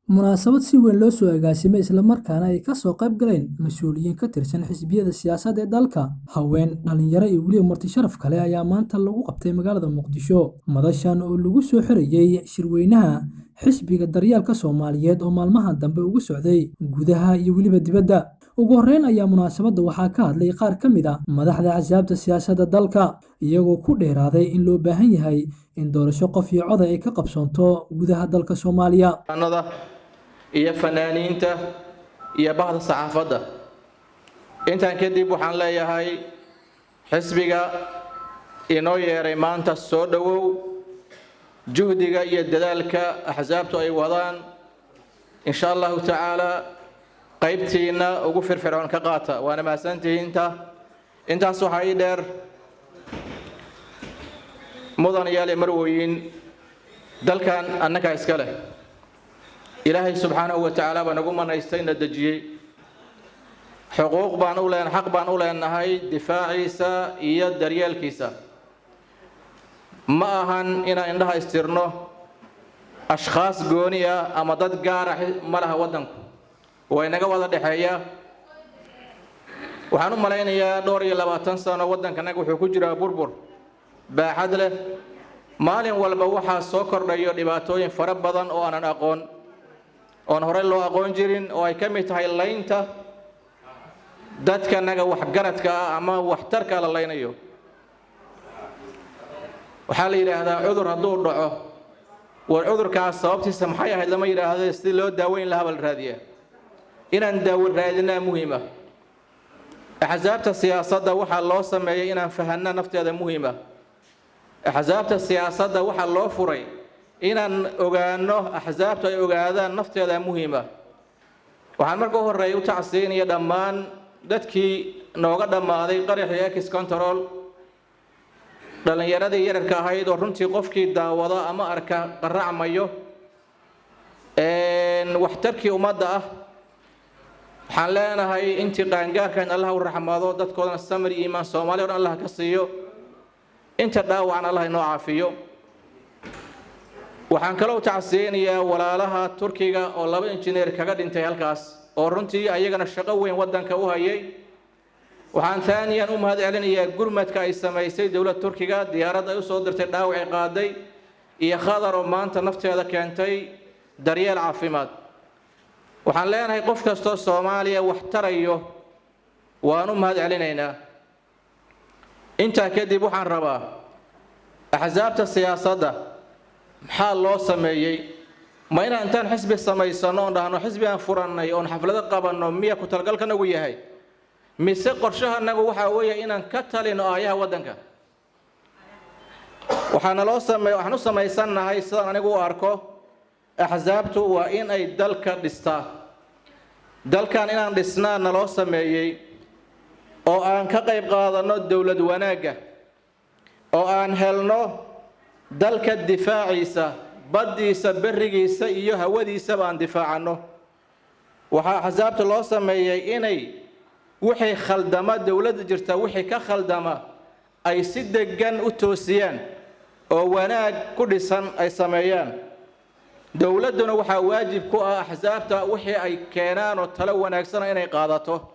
Munaasabad si weyn loo soo agaasimay isla markaana ay ka soo qayb galeen mas'uuliyiin ka tirsan xisbiyada siyaasadda ee dalka, haween, dhalinyaro iyo weliba marti sharaf kale ayaa maanta lagu qabtay magaalada Muqdisho. Madashan oo lagu soo xirayay shirweynaha xisbiga Daryeelka Soomaaliyeed oo maalmaha dambe uga socday gudaha iyo weliba dibadda. Ugu horreyn ayaa munaasabadda waxaa ka hadlay qaar ka mid ah madaxda axsaabta siyaasadda dalka, iyagoo ku dheeraaday in loo baahan yahay in doorasho qof iyo cod ah ay ka qabsoonto gudaha dalka Soomaaliya. iyo fanaaniinta iyo bahda saxaafadda. Intaan kadib waxaan leeyahay xisbiga inoo yeeray maanta soo dhawow juhdiga iyo dadaalka axsaabtu ay wadaan insha Allahu tacaala qaybtiina ugu firfircoon ka qaata waana mahadsantihiin intaas waxaa ii dheer mudan yaale marwooyin dalkan annaka iska leh ilaahay subxaanahu wa tacaala baa nagu manaystay na dejiyey xuquuq baan u leenahay xaq baan u leenahay difaaciisa iyo daryeelkiisa ma ahan inaan indhaha istirno ashkhaas gooni ah ama dad gaar ah ma laha waddanku way naga wada dhexeeya waxaan u malaynayaa dhowr iyo 20 sano waddankanaga wuxuu ku jiraa burbur baaxad leh maalin walba waxaa soo kordhayo dhibaatooyin fara badan oo aanan aqoon oon hore loo aqoon jirin oo ay ka mid tahay laynta dadkanaga waxgaradka ah ama waxtarka la laynayo. waxaa la yidhaahdaa cudur hadduu dhaco war cudurkaas sababtiisa maxay ahayd lama yidhaahdo si loo daaweyn lahaa bal raadiya inaan daawo raadinaa muhiima. axsaabta siyaasadda waxaa loo sameeyay inaan fahanna nafteeda muhiima. axsaabta siyaasadda waxaa loo furay inaan ogaano axsaabtu ay ogaadaan nafteeda muhiima. waxaan marka horeeya u tacsiinaya dhammaan dadkii nooga dhammaaday qaraxii ex control dhalinyaradii yararka ahayd oo runtii qofkii daawada ama arka qaracmayo waxtarkii ummadda ah. waxaan leenahay intii qaangaarka in Allah u raxmado dadkoodana samir iyo iimaan Soomaaliya oo dhan Allah ka siiyo inta dhaawacan Allah inoo caafiyo. waxaan kaloo tacsiinayaa walaalaha Turkiga oo 2 injineer kaga dhintay halkaas oo runtii ayagana shaqo weyn waddanka u hayay. waxaan taaniyan u mahad celinayaa gurmadka ay sameysay dawladda Turkiga diyaarad ay u soo dirtay dhaawac qaaday iyo khadar oo maanta nafteeda keentay daryeel caafimaad. waxaan leenahay qof kastoo Soomaaliya wax tarayo waan u mahad celinaynaa. intaa kadib waxaan rabaa axsaabta siyaasadda maxaa loo sameeyay ma intaan xisbi samaysano oo dhahno xisbi aan furannay oo xaflado qabanno miya ku talgalkanagu yahay mise qorshahanagu waxa weeye inaan ka talino aayaha waddanka. waxaan u samaysanahay sidaan anigu u arko axsaabtu waa in ay dalka dhistaa. dalkan inaan dhisnaa naloo sameeyay oo aan ka qayb qaadano dawlad wanaagga oo aan helno dalka difaaciisa baddiisa barigiisa iyo hawadiisa baan difaacano. waxaa axsaabta loo sameeyay inay wixii khaldama dawladda jirta wixii ka khaldama ay si degan u toosiyaan oo wanaag ku dhisan ay sameeyaan. dawladduna waxaa waajib ku ah axsaabta wixii ay keenaan oo talo wanaagsan inay qaadato.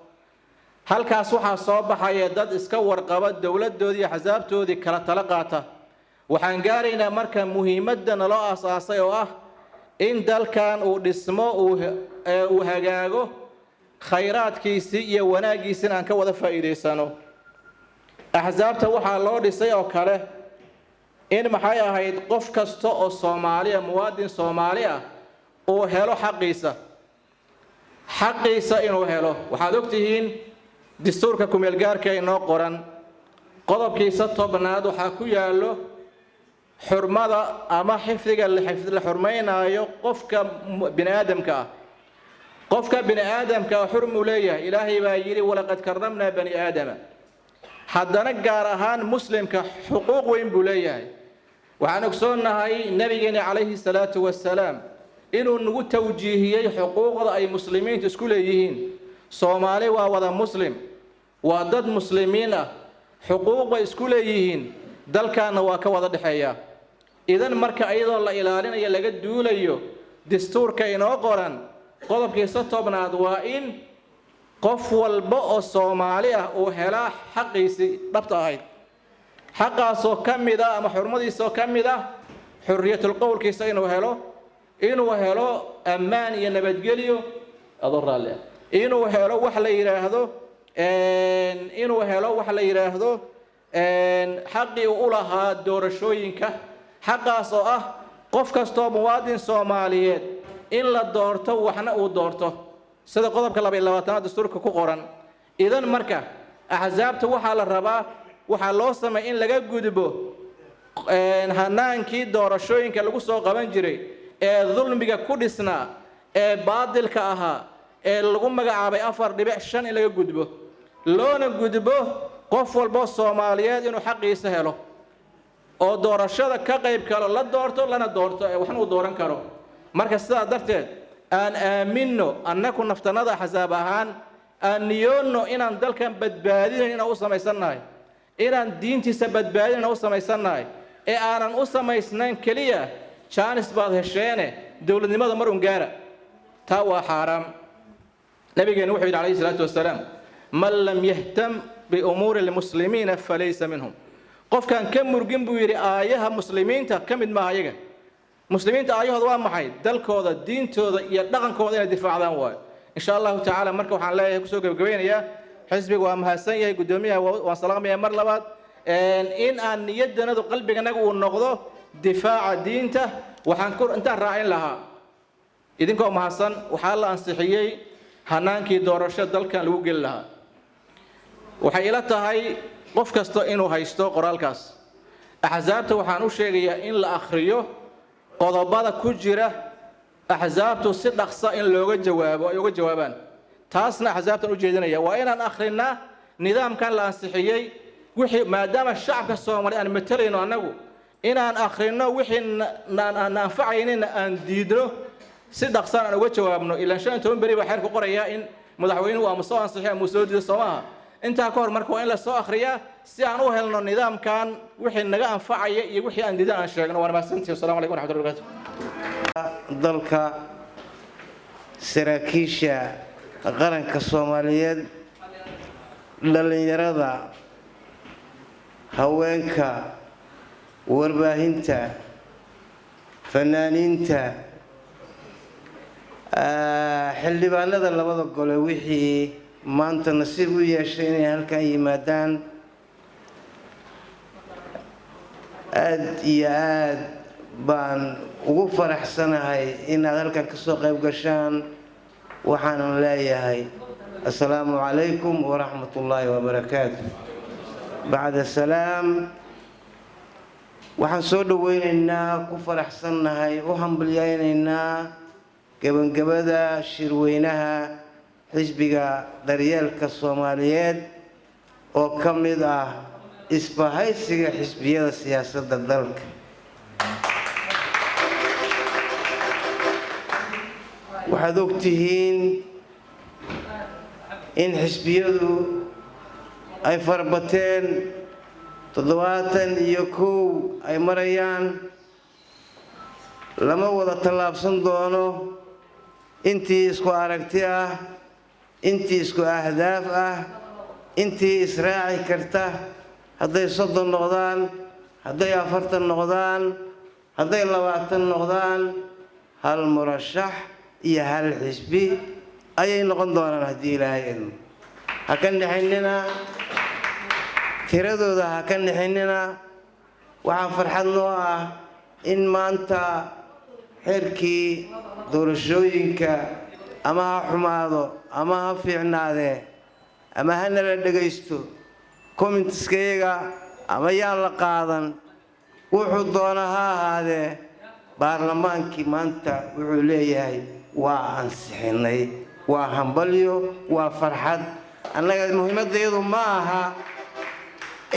halkaas waxaa soo baxaya dad iska warqaba dawladdoodii axsaabtoodii kala talo qaata. waxaan gaaraynaa marka muhiimadda naloo aasaasay oo ah in dalkan uu dhismo uu hagaago khayraadkiisii iyo wanaaggiisina aan ka wada faa'iidaysano. axsaabta waxaa loo dhisay oo kale in maxay ahayd qof kasta oo Soomaaliya muwaadin Soomaali ah uu helo xaqiisa inuu helo. waxaad ogtihiin dastuurka kumeel gaarka inoo qoran qodobkiisa 10aad waxaa ku yaalo xurmada ama xifdiga la xurmaynayo qofka bini'aadamka ah. qofka bini'aadamka xurmu leeyahay ilaahay baa yiri walaqad karramna bani aadama. haddana gaar ahaan muslimka xuquuq weyn buu leeyahay. waxaan ogsoonahay nabigeena calayhi salaatu wasalaam inuu nagu tawjiihiyay xuquuqda ay muslimiintu isku leeyihiin. Soomaali waa wada muslim waa dad muslimiin ah xuquuq bay isku leeyihiin dalkaana waa ka wada dhaxeeya. idan marka ayadoo la ilaalinayo laga duulayo dastuurka inoo qoran qodobkiisa 10aad waa in qof walba oo Soomaali ah uu helaa xaqiisii dhabta ahayd xaqaasoo ka mid ah ama xurmadiisa ka mid ah xurriyatul qowlkiisa inuu helo ammaan iyo nabadgelyo adorraale inuu helo wax la yiraahdo xaqii u lahaa doorashooyinka xaqaas oo ah qof kastoo muwaadin Soomaaliyeed in la doorto waxna uu doorto sida qodobka 22aad dastuurka ku qoran idan marka axzaabta waxa la rabaa waxa loo sameeyay in laga gudbo hanaankii doorashooyinka lagu soo qaban jiray ee dulmiga ku dhisnaa ee baadilka ahaa ee lagu magacaabay 4.5 in laga gudbo loona gudbo qof walba Soomaaliyeed inuu xaqiisa helo oo doorashada ka qayb kale la doorto lana doorto waxna uu dooran karo marka sidaa darteed aan aaminno annagu naftanada axzaab ahaan aan niyoonno inaan dalkan badbaadinayna u samaysanahay inaan diintiisa badbaadinayna u samaysanahay ee aanan u samaysnayn kaliya jaanis baad hesheene dawladnimada mar gaara taa waa xaraam nabigeena wuxuu yiri calayhi salaatu wasalaam man lam yahtam bi umuri almuslimiina falaysa minhum qofkan ka murgin buu yiri aayaha muslimiinta kamid ma ayaga muslimiinta aayahooda waa maxay dalkooda diintooda iyo dhaqankooda inay difaacdaan waa insha Allah ta'ala marka waxaan leeyahay ku soo gabagabeynaya xisbiga waa mahadsan yahay gudoomiyaha waan salaamayaa mar labaad in aan niyaddanadu qalbiganaga uu noqdo difaaca diinta waxaan ku inta raacin lahaa idinkoo mahadsan waxa la ansixiyay hanaankii doorasho dalkan lagu gal lahaa waxay ila tahay qof kasto inuu haysto qoraalkaas axzaabta waxaan u sheegayaa in la akhriyo qodobada ku jira axzaabtu si dhaqso in looga jawaabo ay uga jawaabaan taasna axzaabtan u jeedinaya waa inaan akhrinaa nidaamkan la ansixiyay wixii maadaama shacabka Soomaaliyeed aan matalayno anagu inaan akhrino wixii aan anfacaynina aan diidno si dhaqsan aan uga jawaabno ilaa 15 bari ba xeerku qoraya in madaxweynuhu ama soo ansixiyo ama soo diido Soomaha inta ka hor marka waa in la soo akhriyaa si aan u helno nidaamkan wixii naga anfacaya iyo wixii aan diidan aan sheegno waa mahadsantihiin assalamu alaykum wa rahmatullahi wa barakatuh dalka saraakiisha qaranka Soomaaliyeed dhalinyarada haweenka warbaahinta fanaaniinta xildhibaanada labada gole wixii maanta nasiib u yeeshay inay halkan yimaadaan aad iyo aad baan ugu faraxsanahay inaad halkan ka soo qayb gashaan waxaan leeyahay assalaamu calaykum wa rahmatullaahi wa barakaatuh bacda salaam waxaan soo dhaweynaynaa ku faraxsanahay u hambaliyaynaynaa gabagabada shirweynaha xisbiga daryeelka Soomaaliyeed oo ka mid ah isbahaysiga xisbiyada siyaasadda dalka waxaad ogtihiin in xisbiyadu ay farbateen 71 ay marayaan lama wada tallaabsan doono intii isku aragti ah intii isku ahdaaf ah intii israaci karta hadday 30 noqdaan hadday 40 noqdaan hadday 20 noqdaan hal murashax iyo hal xisbi ayay noqon doonaan haddii Ilaahay idmo ha ka dhaxaynina tiradooda ha ka dhaxaynina waxaa farxad noo ah in maanta xeerkii doorashooyinka ama ha xumaado ama ha fiicnaadee ama ha nala dhagaysto comments-kayga ama yaan la qaadan wuxuu doona ha ahaadee baarlamaankii maanta wuxuu leeyahay waa ansixinay waa hambalyo waa farxad annaga muhiimaddeedu ma aha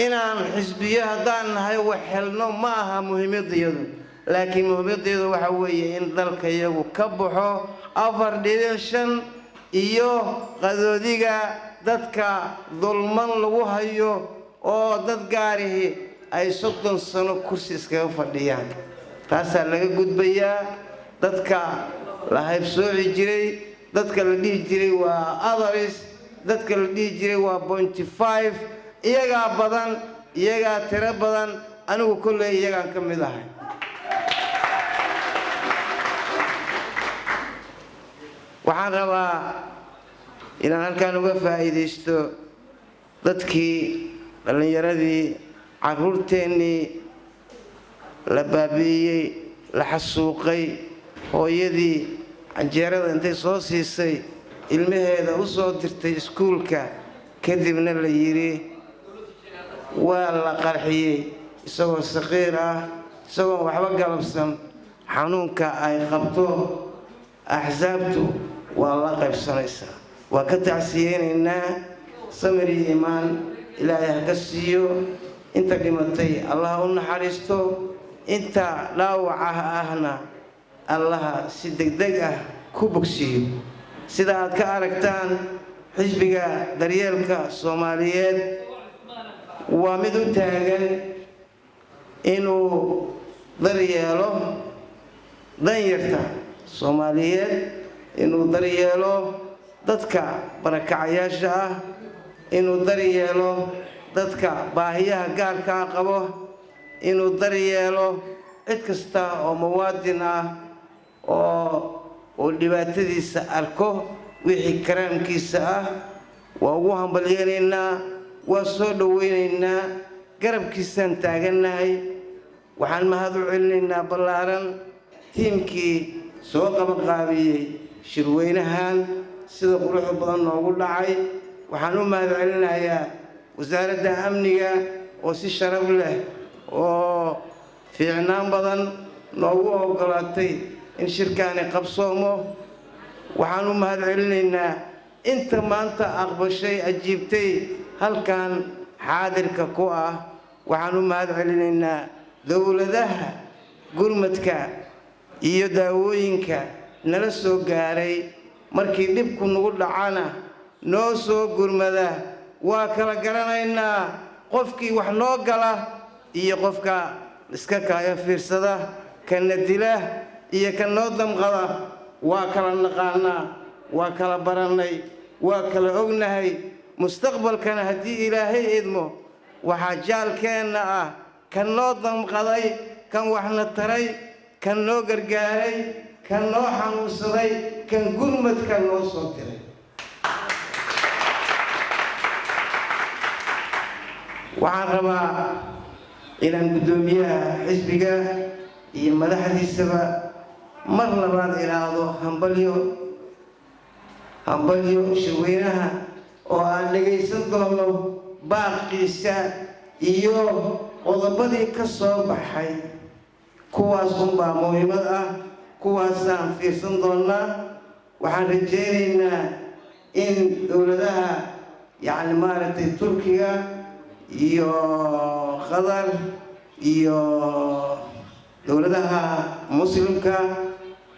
inaan xisbiyo haddaan nahay wax helno ma aha muhiimaddeedu laakiin muhiimaddeedu waxa weeye in dalka iyagu ka baxo 4.5 iyo qadoodiga dadka dulman lagu hayo oo dad gaarihi ay 30 sano kursi iskaga fadhiyaan taasaa laga gudbayaa dadka la haybsooci jiray, dadka la dhihi jiray waa others, dadka la dhihi jiray waa 0.5, iyagaa badan, iyagaa tiro badan, anigu kolley iyagaan ka mid ahay. waxaan rabaa inaan halkaan uga faa'iidaysto dadkii dhallinyaradii carruurteennii la baabi'iyey, la xasuuqay, hooyadii canjeerada intay soo siisay ilmaheeda u soo dirtay iskuulka, kadibna la yidhi waa la qarxiyey isagoo saqiir ah, isagoon waxba galabsan. xanuunka ay qabto axsaabtu waa la qaybsanaysaa. waa ka tacsiyeynaynaa, samir iyo imaan ilaahay ha ka siiyo. inta dhimatay allah u naxariisto, inta dhaawaca ahna allaha si degdeg ah ku bogsiiyo. sida aad ka aragtaan, xisbiga daryeelka Soomaaliyeed waa mid u taagan inuu daryeelo danyarta Soomaaliyeed, inuu daryeelo dadka barakacayaasha ah, inuu daryeelo dadka baahiyaha gaarka ah qabo, inuu daryeelo cid kasta oo muwaadin ah oo dhibaatadiisa arko wixii karaamkiisa ah. waa ugu hambalyeynaynaa, waa soo dhoweynaynaa, garabkiisaan taagannahay. waxaan mahad u celinaynaa ballaaran tiimkii soo qabanqaabiyey shirweynahan sida quruxda badan noogu dhacay. waxaan u mahad celinayaa wasaaradda amniga oo si sharaf leh oo fiicnaan badan noogu oggolaatay in shirkaani qabsoomo. waxaan u mahad celinaynaa inta maanta aqbashay, ajiibtay, halkan xaadirka ku ah. waxaan u mahad celinaynaa dowladaha gurmadka iyo daawooyinka nala soo gaaray, markii dhibku nagu dhacana noo soo gurmada. waa kala garanaynaa qofkii wax noo gala iyo qofka iska kaaya fiirsada, kana dila iyo ka noo damqada. waa kala naqaanaa, waa kala barannay, waa kala ognahay. mustaqbalkana haddii ilaahay idmo, waxaa jaalkeenna ah kan noo damqaday, kan waxna taray, kan noo gargaaray, kan noo xanuunsaday, kan gurmadka noo soo diray. waxaan rabaa inaan guddoomiyaha xisbiga iyo madaxdiisaba mar labaad ilaahdo hambalyo shirweynaha oo aan dhegaysan doono baaqiisa iyo qodobadii ka soo baxay. kuwaas unbaa muhiimad ah, kuwaasaan fiirsan doonaa. waxaan rajaynaynaa in dowladaha maaragtay Turkiga iyo Qatar iyo dowladaha muslimka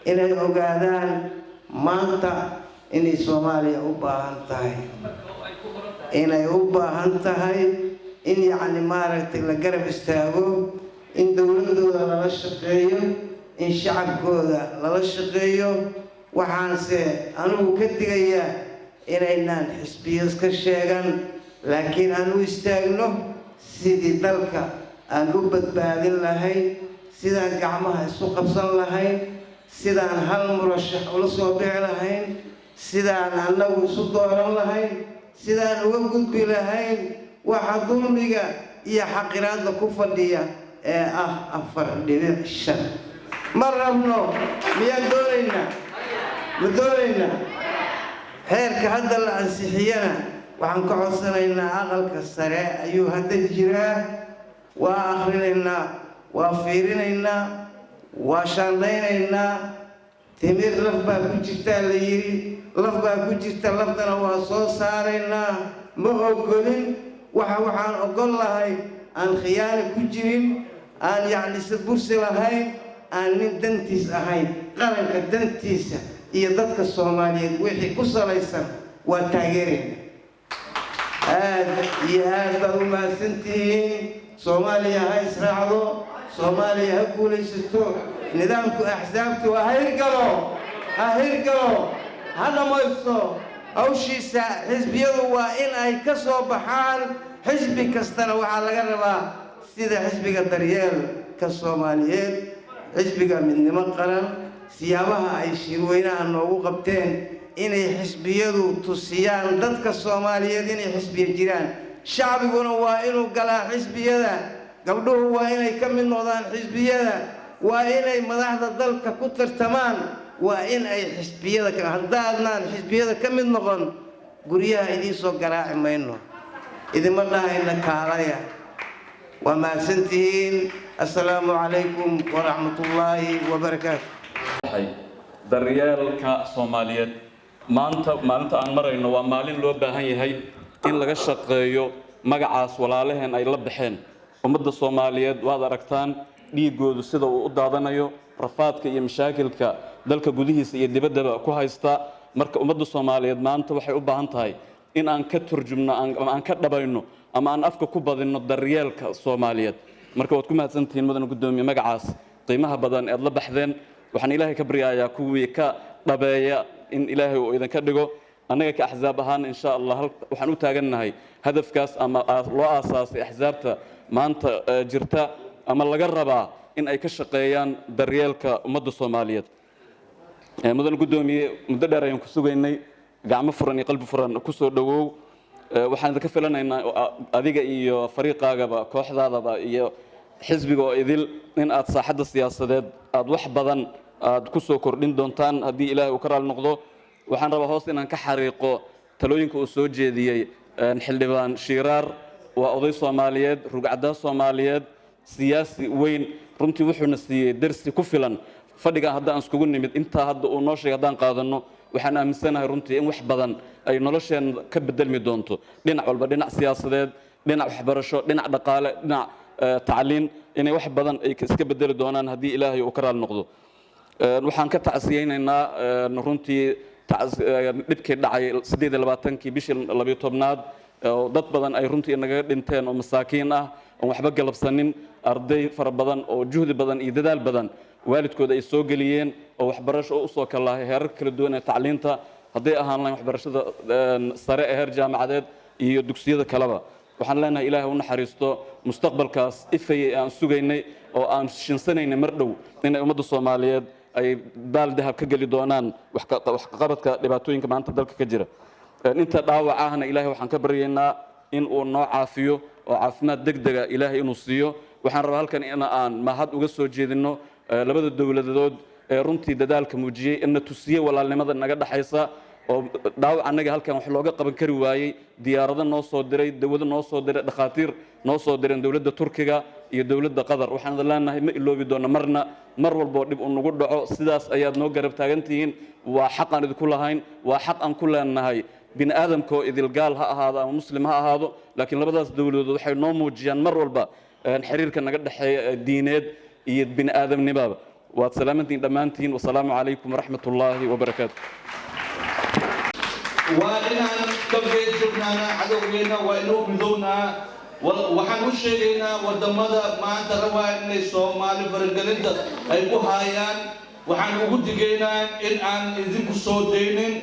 inay ogaadaan maanta inay Soomaaliya u baahan tahay, inay u baahan tahay in maaragtay la garab istaago, in dowladooda lala shaqeeyo, in shacabkooda lala shaqeeyo. waxaanse anigu ka digayaa inaynaan xisbiyo iska sheegan, laakiin aan u istaagno sidii dalka aan u badbaadin lahayn, sidaan gacmaha isu qabsan lahayn, sidaan hal murashax ula soo bixi lahayn, sidaan annagu isu dooran lahayn, sidaan uga gudbi lahayn waxa dulmiga iyo xaqiraadda ku fadhiya ee ah 4.5. ma rabno, miyaan doonaynaa? ma doonaynaa? xeerka hadda la ansixiyana waxaan ka codsanaynaa aqalka sare ayuu hadda jiraa. waa akhrinaynaa, waa fiirinaynaa, waa shaandaynaynaa. timir laf baa ku jirtaa la yidhi, laf baa ku jirta, laftana waa soo saaraynaa. ma ogolin waxaan ogol lahay aan khiyaano ku jirin, aan sadbursi lahayn, aan nin dantiis ahayn. qaranka dantiisa iyo dadka Soomaaliyeed wixii ku salaysan waa taageerayna. aad iyo aad baad u mahadsantihiin. Soomaaliya ha israacdo, Soomaaliya ha guulaysato. nidaamku axsaabtu ha hirgalo ha dhammaysto hawshiisa. xisbiyadu waa in ay ka soo baxaan, xisbi kastana waxaa laga rabaa sida xisbiga daryeelka Soomaaliyeed, xisbiga midnimo qaran, siyaabaha ay shirweynaha noogu qabteen inay xisbiyadu tusiyaan dadka Soomaaliyeed inay xisbiya jiraan. shacbiguna waa inuu galaa xisbiyada, gabdhuhu waa inay ka mid noqdaan xisbiyada, waa inay madaxda dalka ku tartamaan, waa in ay xisbiyada haddaadnaan xisbiyada ka mid noqon guryaha idiin soo garaaci mayno, idima dhahayna kaalaya. waa mahadsantihiin. assalaamu calaykum waraxmatullaahi wabarakaatu. daryeelka Soomaaliyeed maalinta aan marayno waa maalin loo baahan yahay in laga shaqeeyo magacaas walaalaheen ay la baxeen. ummadda Soomaaliyeed waad aragtaan dhiigoodu sida uu u daadanayo, rafaadka iyo mashaakilka dalka gudihiisa iyo dibaddaba ku haysta. marka ummadda Soomaaliyeed maanta waxay u baahan tahay in aan ka turjumno ama aan ka dhabayno ama aan afka ku badino daryeelka Soomaaliyeed. marka waad ku mahadsantihiin mudane gudoomiye magacaas qiimaha badan ee la baxdeen. waxaan ilaahay ka baryayaa kuwii ka dhabeeya in ilaahay uu idinka dhigo. annaga ka axsaab ahaan insha Allah waxaan u taagannahay hadafkaas ama loo aasaasay axsaabta maanta jirta ama laga rabaa in ay ka shaqeeyaan daryeelka ummadda Soomaaliyeed. mudane gudoomiye muddo dheer ayaan ku sugaynay, gacmo furan iyo qalbi furan ku soo dhawow. waxaan idinka filanaynaa adiga iyo fariiqaagaba, kooxdaadaba iyo xisbiga oo idil in aad saaxadda siyaasadeed aad wax badan aad ku soo kordhin doontaan haddii ilaahay uu ka raali noqdo. waxaan rabaa hoos inaan ka xariiqo talooyinka uu soo jeediyey xildhibaan Shiiraar. waa oday Soomaaliyeed, rugcadda Soomaaliyeed, siyaasi weyn. runtii wuxuuna siiyey darsi ku filan fadhiga haddaan iskugu nimid intaa hadda uu noo sheegay haddaan qaadano. waxaan aaminsanahay runtii in wax badan ay nolosheen ka bedelmi doonto, dhinac walba, dhinac siyaasadeed, dhinac waxbarasho, dhinac dhaqaale, dhinac tacliin, inay wax badan ay iska bedeli doonaan haddii ilaahay uu ka raali noqdo. waxaan ka tacsiyeynaynaa runtii dhibkii dhacay 28 bishii 12aad oo dad badan ay runtii naga dhinteen oo masaakiin ah oo waxba galabsanin, arday fara badan oo juhdi badan iyo dadaal badan waalidkooda ay soo geliyeen oo waxbarasho u soo kalahay heerar kala duwan ee tacliinta, hadday ahaan lahayn waxbarashada sare ee heer jaamacadeed iyo dugsiyada kaleba. waxaan leenahay ilaahay u naxariisto mustaqbalkaas ifayay aan sugaynay oo aan shinsanaynay mar dhow inay ummadda Soomaaliyeed ay daal dahab ka geli doonaan wax qabadka dhibaatooyinka maanta dalka ka jira. inta dhaawac ahna ilaahay waxaan ka baryaynaa in uu noo caafiyo oo caafimaad degdega ilaahay inuu siiyo. waxaan rabaa halkan in aan mahad uga soo jeedino labada dowladood ee runtii dadaalka muujiyey inna tusiyey walaalnimada naga dhaxaysa oo dhaawac annaga halkan wax looga qaban kari waayey. diyaarado noo soo diray, dawlado noo soo diray, dhakhaatiir noo soo direen dowladda Turkiga iyo dowladda Qatar. waxaan leenahay ma iloobi doono marna, mar walbo dib u nagu dhaco sidaas ayaad noo garab taagantihiin. waa xaq aan idinku lahayn, waa xaq aan ku leenahay bini aadamkoo idil gaal ha ahaado ama muslim ha ahaado. laakiin labadaas dowladood waxay noo muujiyaan mar walba xiriirka naga dhaxeeya diineed iyo bini aadamnimada. waad salaamantiin dhammaantiin. wasalaamu calaykum waraxmatullaahi wabarakaatu. waa inaan ka feejignaana cadowgeena, waa inuu midownaa. waxaan u sheegaynaa wadamada maanta rabaa inay Soomaali faragelinta ay ku haayaan, waxaan ugu digaynaa in aan idinku soo daynin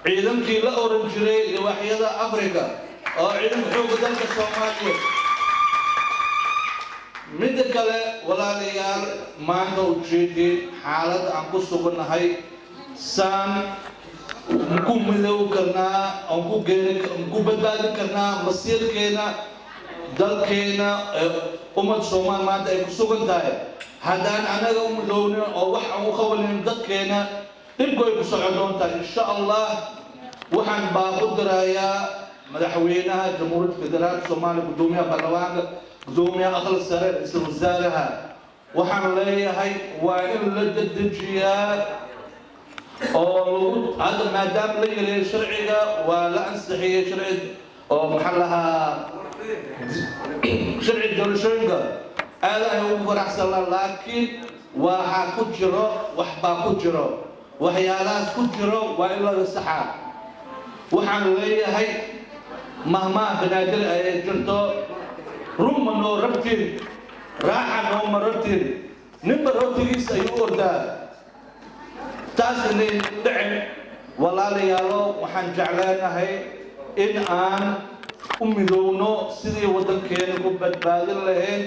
ciidankii la oran jiray liwaaxyada Afrika oo ciidanka xoogga dalka Soomaaliya. midda kale walaalayaal, maanta u jeedin xaaladda aan ku sugannahay saan ku midow karnaa, aan ku badbaadin karnaa masiirkeena, dalkeena, ummad Soomaali maanta ay ku sugan tahay. haddaan anaga u midownin oo wax aan u qabanin dadkeena, dhibku ay ku socon doontaa insha Allah. waxaan baa u dirayaa madaxweynaha Jamhuuriyadda Federaalka Soomaaliya, gudoomiyaha baarlamaanka, gudoomiyaha aqalka sare, ra'iisul wasaaraha. waxaan leeyahay waa in la dedejiyaa oo hadda maadaama la yareeyo sharciga, waa la ansixiyey sharci oo maxaa lahaa sharci doorashooyinka. aad ayaan ugu faraxsanaa, laakiin waxaa ku jiro waxbaa ku jiro, waxyaalahaas ku jiro waa in laga saxaa. waxaan leeyahay mahmaha banaadir ayay jirto, ruma noo rabtiin, raaxa nooma rabtiin. ninba rootigiisa ayuu ordaa taas inay dhicin walaalayaalo waxaan jecleenahay in aan u midowno sidii waddankeena ku badbaadin lahayn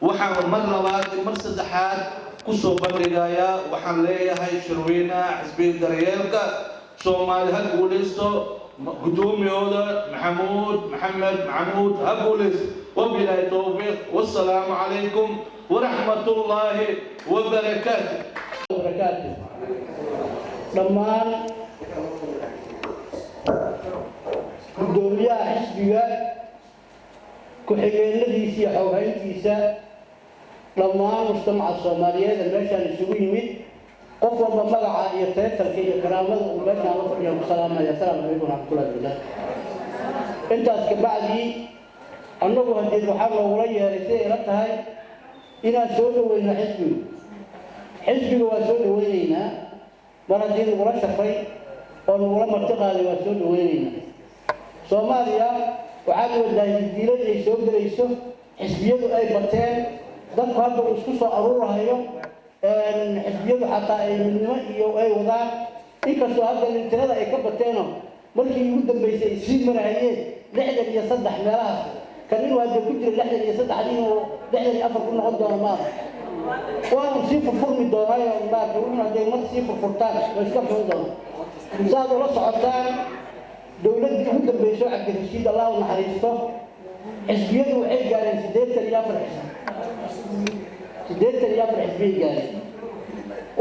waxaan mar labaad mar saddexaad ku soo bandhigayaa waxaan leeyahay shirweynaha xisbiga daryeelka Soomaali ha guuleysto guddoomiyooda maxamed maxamuud ha guuleysto wabillahi tawfiiq wassalaamu calaykum waraxmatullaahi wabarakaatuh dhammaan gudoomiyaha xisbiga ku-xigeenadiisa iyo xoghayntiisa dhammaan mujtamaca Soomaaliyeed ee meeshaan isugu yimid qof walba magaca iyo taytalka iyo karaamada uu meeshaan la fadhiyo salaamaya assalaamu calaykum waraxmatullaahi wabarakaatuh intaas ka bacdi annagu haddii waxaa loogula yeeray si ay la tahay inaan soo dhaweyno xisbiga waa soo dhaweynaynaa mar haddii nagula shafay oo nagula martiqaaday waa soo dhaweynaynaa Soomaaliya waxaa moodaa diilad ay soo gelayso xisbiyadu ay bateen dadku hadda uu isku soo aruurahayo xisbiyadu xataa ay midnimo iyo ay wadaan inkastoo hadda tirada ay ka bateeno markii ugu dambeysay ay sii marahayeen 63 meelahaas kan inuu hadda ku jiro 63 inuu 64 ku noqon doono maaha waa sii furfurmi doonaayo maarka wuxuu hadday mar sii furfurtaan way iska furmi doonaan saad ula socotaan dowladda ugu dambeysay Cabdirashiid Allah u naxariisto xisbiyadu waxay gaareen 84 xisbi gaareen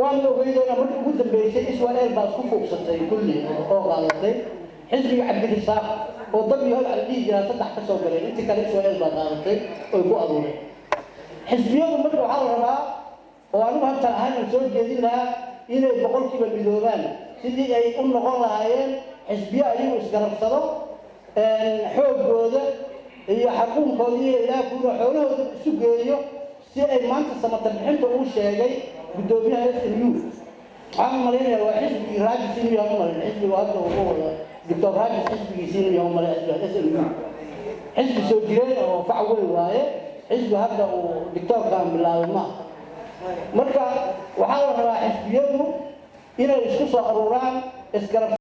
waan loo weydiinaa markii ugu dambeysay Israel baa isku fuuqsatay kulli oo qaadatay xisbiga Cabdirashaaq oo dad yahay alii jira saddex ka soo galay intii kale Israel baa qaadatay oo ku aduuray xisbiyadu marka waxa la rabaa oo anigu hadda ahaan soo jeedin lahaa inay boqolkiiba midoobaan sidii ay u noqon lahaayeen xisbiya ayagu isgarabsado xoogooda iyo xaquuqooda iyo ilaa kuwa xoolahooda isu geeyo si ay maanta samata bixinta uu sheegay gudoomiyaha SNU waxaan maleeyaa waa xisbi raajis inuu yahay maleeyaa xisbi hadda uu wada dictor raajis xisbigiisa inuu yahay maleeyaa SNU xisbi soo jireen oo fac weyn waaye xisbi hadda uu dictorkan bilaabay ma marka waxaa la rabaa xisbiyadu inay isku soo aruuraan isgarab